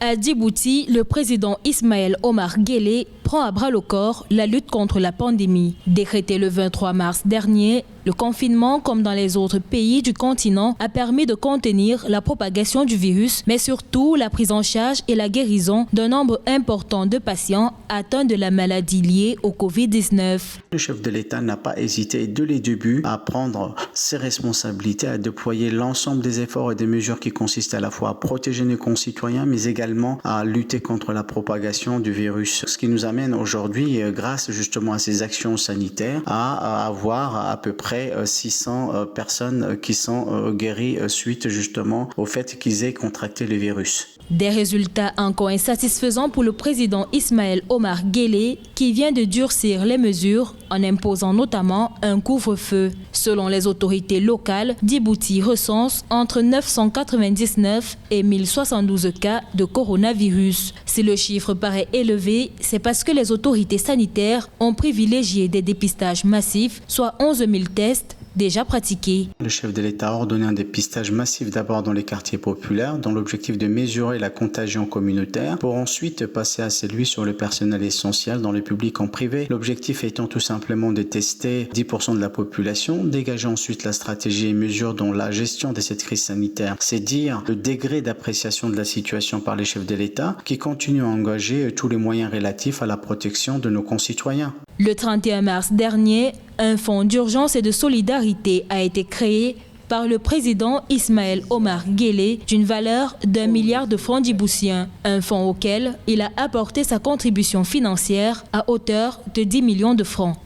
À Djibouti, le président Ismaël Omar Guelleh prend à bras le corps la lutte contre la pandémie. Décrété le 23 mars dernier, le confinement, comme dans les autres pays du continent, a permis de contenir la propagation du virus, mais surtout la prise en charge et la guérison d'un nombre important de patients atteints de la maladie liée au Covid-19. Le chef de l'État n'a pas hésité dès les débuts à prendre ses responsabilités, à déployer l'ensemble des efforts et des mesures qui consistent à la fois à protéger nos concitoyens, mais également à lutter contre la propagation du virus. Ce qui nous amène aujourd'hui, grâce justement à ces actions sanitaires, à avoir à peu près 600 personnes qui sont guéries suite justement au fait qu'ils aient contracté le virus. Des résultats encore insatisfaisants pour le président Ismaël Omar Guelleh qui vient de durcir les mesures en imposant notamment un couvre-feu. Selon les autorités locales, Djibouti recense entre 999 et 1072 cas de coronavirus. Si le chiffre paraît élevé, c'est parce que les autorités sanitaires ont privilégié des dépistages massifs, soit 11 000 tests déjà pratiqués. Le chef de l'État a ordonné un dépistage massif d'abord dans les quartiers populaires, dans l'objectif de mesurer la contagion communautaire, pour ensuite passer à celui sur le personnel essentiel dans le public en privé. L'objectif étant tout simplement de tester 10% de la population, dégager ensuite la stratégie et mesures dans la gestion de cette crise sanitaire. C'est dire le degré d'appréciation de la situation par les chefs de l'État qui continuent à engager tous les moyens relatifs à la protection de nos concitoyens. Le 31 mars dernier, un fonds d'urgence et de solidarité a été créé par le président Ismaël Omar Guelleh d'une valeur d'1 milliard de francs djiboutiens, un fonds auquel il a apporté sa contribution financière à hauteur de 10 millions de francs.